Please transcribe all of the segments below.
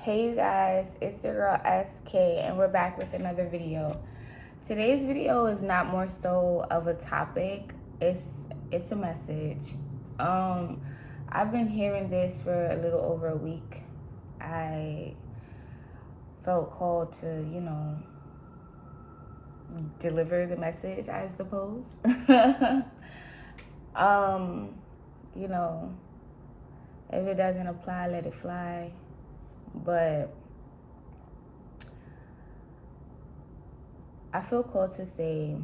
Hey you guys, it's your girl SK and we're back with another video. Today's video is not more so of a topic, it's a message. I've been hearing this for a little over a week. I felt called to, deliver the message, I suppose. You know, if it doesn't apply, let it fly. But I feel called to say,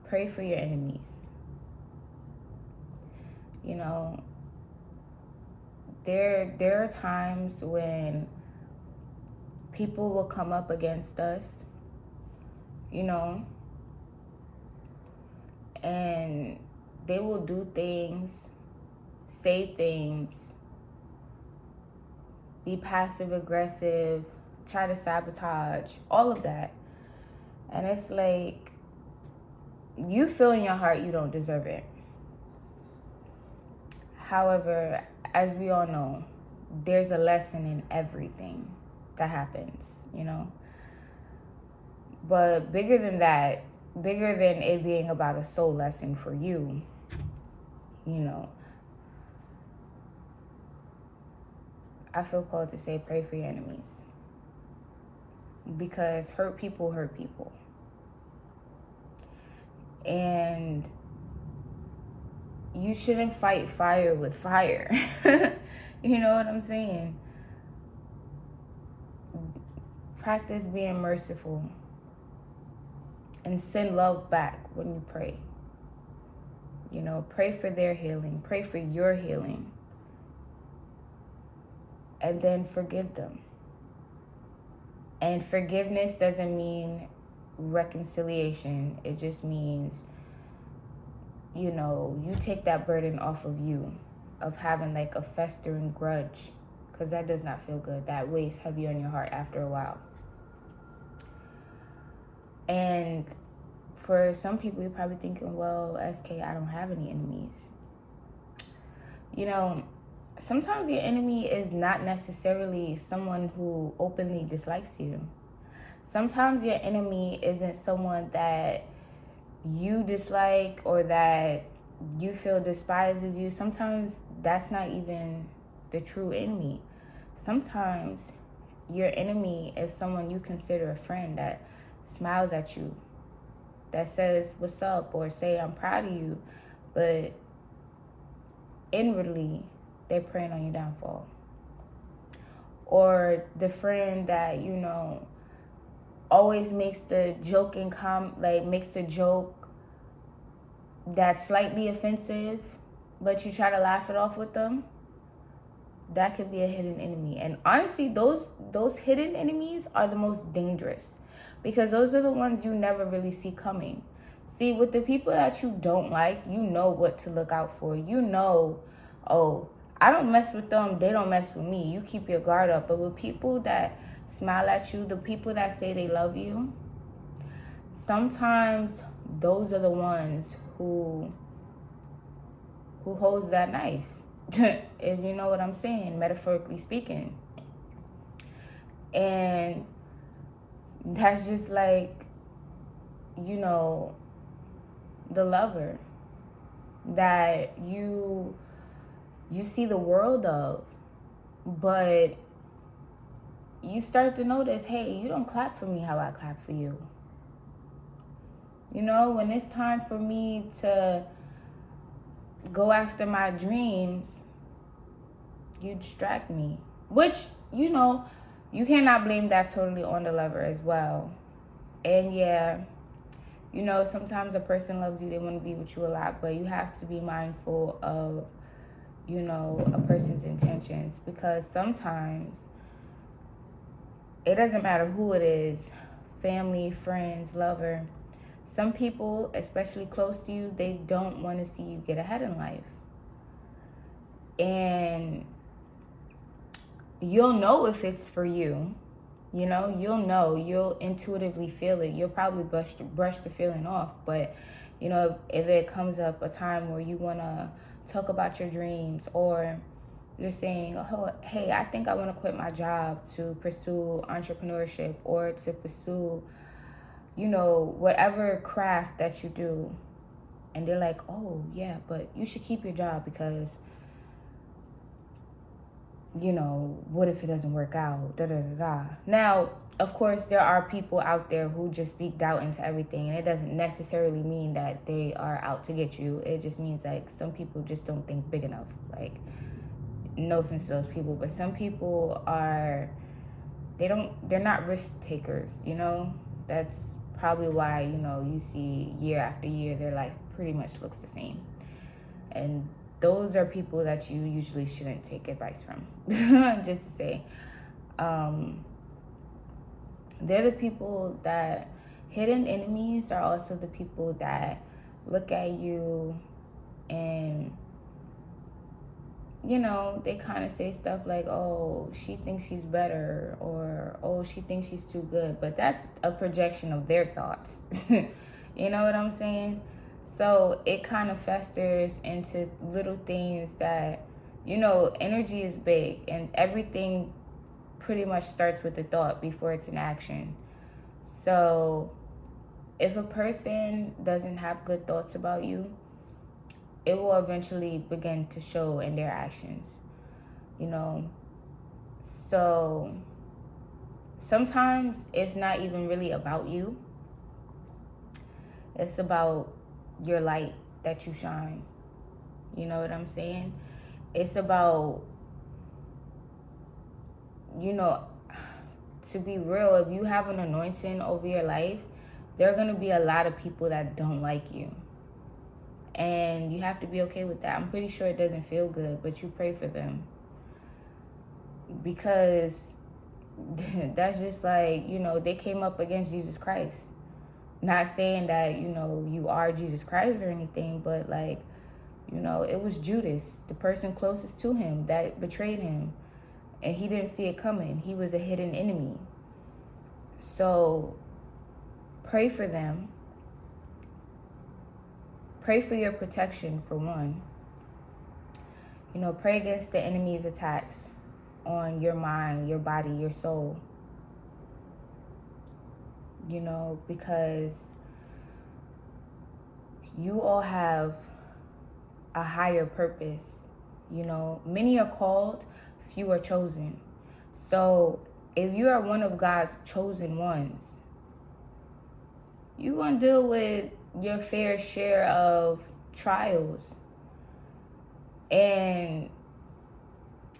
pray for your enemies. You know, there are times when people will come up against us, and they will do things, say things, be passive aggressive, try to sabotage, all of that. And it's like, you feel in your heart you don't deserve it. However, as we all know, there's a lesson in everything that happens, But bigger than that, bigger than it being about a soul lesson for you, I feel called to say pray for your enemies. Because hurt people hurt people. And you shouldn't fight fire with fire. You know what I'm saying? Practice being merciful. And send love back when you pray. Pray for their healing. Pray for your healing. And then forgive them. And forgiveness doesn't mean reconciliation. It just means, you take that burden off of you, of having like a festering grudge, because that does not feel good. That weighs heavy on your heart after a while. And for some people, you're probably thinking, well, SK, I don't have any enemies. Sometimes your enemy is not necessarily someone who openly dislikes you. Sometimes your enemy isn't someone that you dislike or that you feel despises you. Sometimes that's not even the true enemy. Sometimes your enemy is someone you consider a friend that smiles at you, that says, what's up, or say, I'm proud of you, but inwardly, they're preying on your downfall. Or the friend that, always makes the joking makes a joke that's slightly offensive, but you try to laugh it off with them. That could be a hidden enemy. And honestly, those hidden enemies are the most dangerous, because those are the ones you never really see coming. See, with the people that you don't like, you know what to look out for. Oh, I don't mess with them, they don't mess with me. You keep your guard up. But with people that smile at you, the people that say they love you, sometimes those are the ones who holds that knife. If you know what I'm saying, metaphorically speaking. And that's just like, the lover that you see the world of, but you start to notice, hey, you don't clap for me how I clap for you. When it's time for me to go after my dreams, you distract me. Which, you cannot blame that totally on the lover as well. And yeah, sometimes a person loves you, they want to be with you a lot, but you have to be mindful of, a person's intentions, because sometimes it doesn't matter who it is, family, friends, lover. Some people, especially close to you, they don't want to see you get ahead in life. And you'll know if it's for you. You'll know. You'll intuitively feel it. You'll probably brush the feeling off. But, if it comes up a time where you want to talk about your dreams, or You're saying, oh, hey, I think I want to quit my job to pursue entrepreneurship or to pursue, whatever craft that you do. And they're like, oh, yeah, but you should keep your job because, what if it doesn't work out? Da da da da. Now, of course, there are people out there who just speak doubt into everything. And it doesn't necessarily mean that they are out to get you. It just means, like, some people just don't think big enough. Like, no offense to those people, but some people they're not risk takers, That's probably why, you see year after year their life pretty much looks the same. And those are people that you usually shouldn't take advice from. Just to say. They're the people that, hidden enemies are also the people that look at you and, they kind of say stuff like, oh, she thinks she's better, or, oh, she thinks she's too good. But that's a projection of their thoughts. You know what I'm saying? So it kind of festers into little things that, energy is big, and everything pretty much starts with a thought before it's an action. So if a person doesn't have good thoughts about you, it will eventually begin to show in their actions, So sometimes it's not even really about you. It's about your light that you shine. You know what I'm saying? It's about, to be real, if you have an anointing over your life, there are going to be a lot of people that don't like you. And you have to be okay with that. I'm pretty sure it doesn't feel good, but you pray for them. Because that's just like, they came up against Jesus Christ. Not saying that, you are Jesus Christ or anything, but like, it was Judas, the person closest to him, that betrayed him. And he didn't see it coming. He was a hidden enemy. So pray for them. Pray for your protection, for one. Pray against the enemy's attacks on your mind, your body, your soul. Because you all have a higher purpose. Many are called, few are chosen. So if you are one of God's chosen ones, you're going to deal with your fair share of trials. And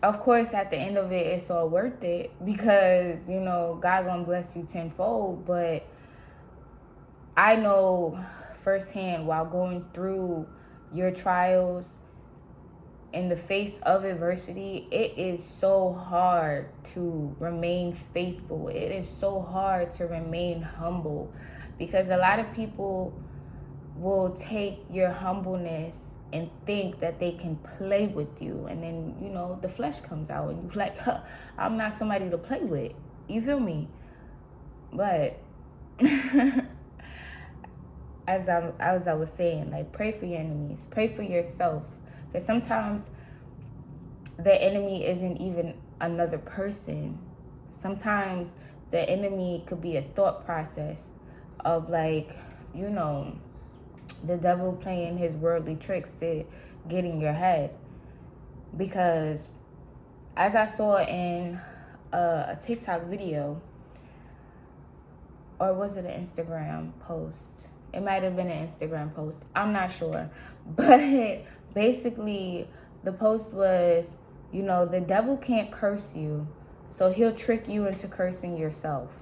of course, at the end of it, it's all worth it because, God gonna bless you tenfold. But I know firsthand, while going through your trials, in the face of adversity, it is so hard to remain faithful. It is so hard to remain humble because a lot of people will take your humbleness and think that they can play with you. And then, the flesh comes out and you're like, I'm not somebody to play with. You feel me? But as I was saying, like, pray for your enemies. Pray for yourself. Because sometimes the enemy isn't even another person. Sometimes the enemy could be a thought process of, like, the devil playing his worldly tricks to get in your head. Because as I saw in a TikTok video, or was it an Instagram post? It might have been an Instagram post. I'm not sure. But basically, the post was, the devil can't curse you, so he'll trick you into cursing yourself.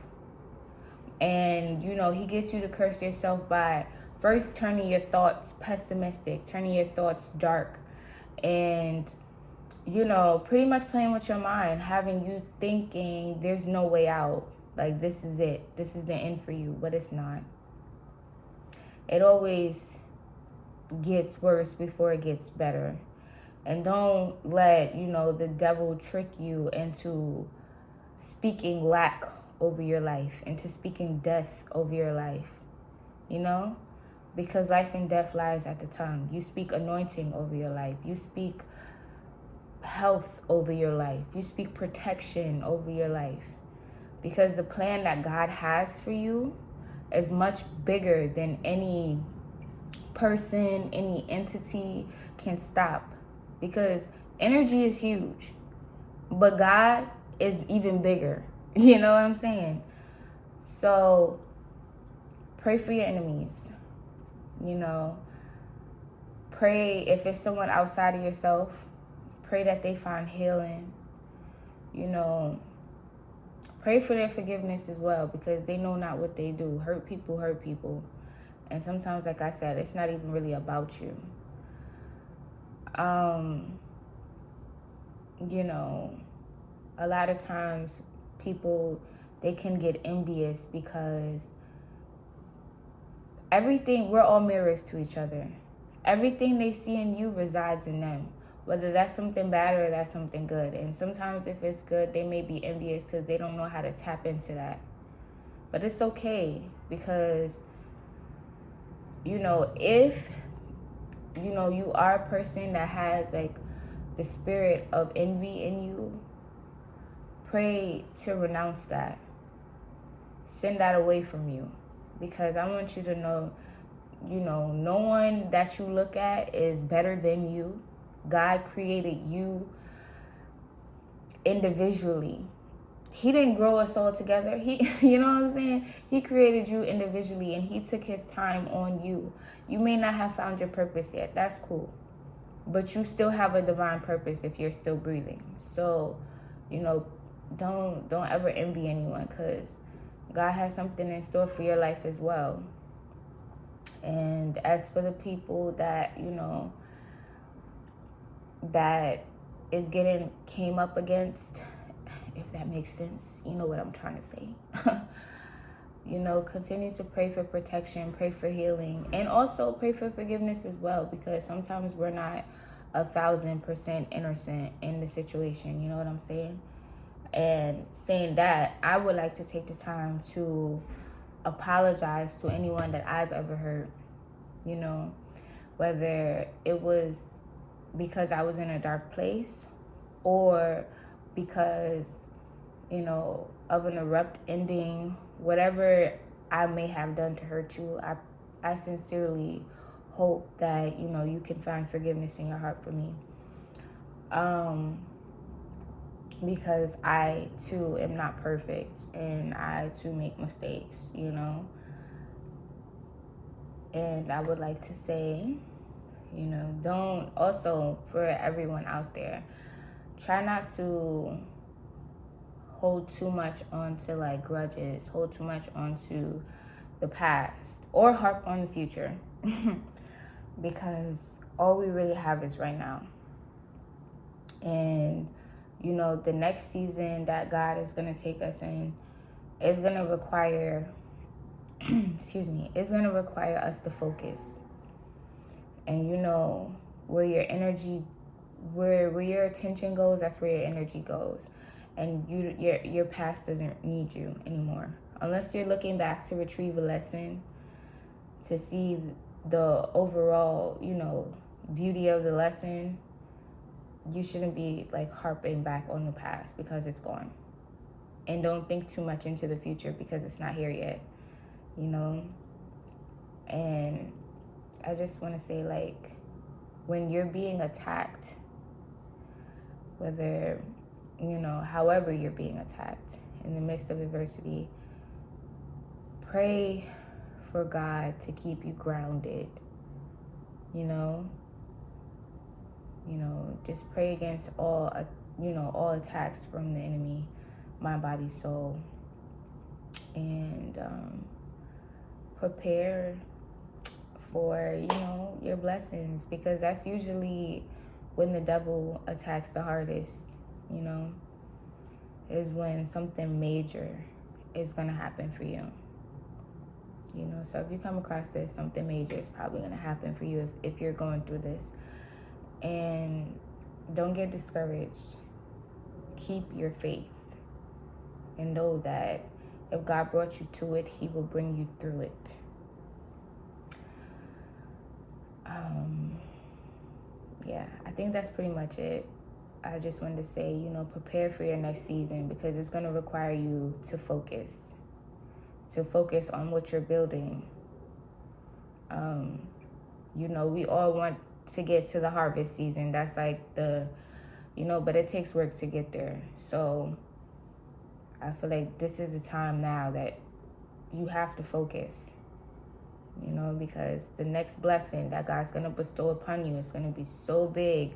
And, he gets you to curse yourself by first turning your thoughts pessimistic, turning your thoughts dark, and, pretty much playing with your mind, having you thinking there's no way out. Like, this is it. This is the end for you, but it's not. It always gets worse before it gets better. And don't let, the devil trick you into speaking lack over your life, into speaking death over your life, because life and death lies at the tongue. You speak anointing over your life. You speak health over your life. You speak protection over your life. Because the plan that God has for you is much bigger than any person, any entity can stop. Because energy is huge. But God is even bigger. You know what I'm saying? So pray for your enemies. You know, pray if it's someone outside of yourself, pray that they find healing. You know, pray for their forgiveness as well, because they know not what they do. Hurt people. And sometimes, like I said, it's not even really about you. You know, a lot of times people, they can get envious because we're all mirrors to each other. Everything they see in you resides in them, whether that's something bad or that's something good. And sometimes if it's good, they may be envious because they don't know how to tap into that. But it's okay, because, you know, if, you know, you are a person that has like the spirit of envy in you, pray to renounce that. Send that away from you. Because I want you to know, you know, no one that you look at is better than you. God created you individually. He didn't grow us all together. You know what I'm saying? He created you individually, and he took his time on you. You may not have found your purpose yet. That's cool. But you still have a divine purpose if you're still breathing. So, you know, don't ever envy anyone, because God has something in store for your life as well. And as for the people that, you know, that came up against, if that makes sense, you know what I'm trying to say. You know, continue to pray for protection, pray for healing, and also pray for forgiveness as well, because sometimes we're not 1,000% innocent in the situation. You know what I'm saying? And saying that, I would like to take the time to apologize to anyone that I've ever hurt. You know, whether it was because I was in a dark place, or because, you know, of an abrupt ending, whatever I may have done to hurt you, I sincerely hope that, you know, you can find forgiveness in your heart for me. Because I too am not perfect, and I too make mistakes, you know. And I would like to say, you know, don't, also for everyone out there, try not to hold too much onto like grudges, hold too much onto the past, or harp on the future. Because all we really have is right now. And, you know, the next season that God is going to take us in is going to require, excuse me, it's going to require us to focus. And, you know, where your energy, where your attention goes, that's where your energy goes. And your past doesn't need you anymore. Unless you're looking back to retrieve a lesson, to see the overall, you know, beauty of the lesson, you shouldn't be like harping back on the past, because it's gone. And don't think too much into the future, because it's not here yet, you know. And I just want to say, like, when you're being attacked, whether, you know, however you're being attacked in the midst of adversity, pray for God to keep you grounded, you know. You know, just pray against all attacks from the enemy, mind, body, soul. And prepare for, you know, your blessings, because that's usually when the devil attacks the hardest, you know, is when something major is going to happen for you. You know, so if you come across this, something major is probably going to happen for you if you're going through this. And don't get discouraged. Keep your faith. And know that if God brought you to it, he will bring you through it. Yeah, I think that's pretty much it. I just wanted to say, you know, prepare for your next season, because it's going to require you to focus on what you're building. You know, we all want to get to the harvest season. That's like but it takes work to get there. So I feel like this is the time now that you have to focus, you know, because the next blessing that God's going to bestow upon you is going to be so big,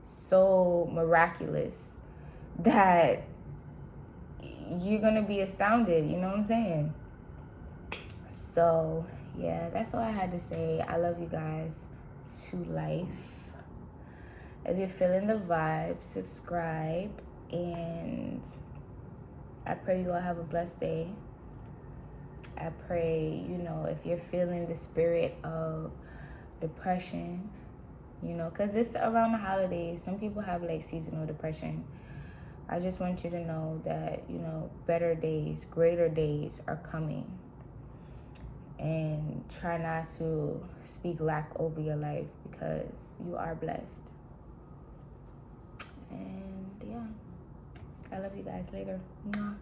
so miraculous, that you're going to be astounded, you know what I'm saying? So, yeah, that's all I had to say. I love you guys to life. If you're feeling the vibe, subscribe, and I pray you all have a blessed day. I pray, you know, if you're feeling the spirit of depression, you know, because it's around the holidays. Some people have like seasonal depression. I just want you to know that, you know, better days, greater days are coming. And try not to speak lack over your life, because you are blessed. And yeah, I love you guys. Later. Mwah.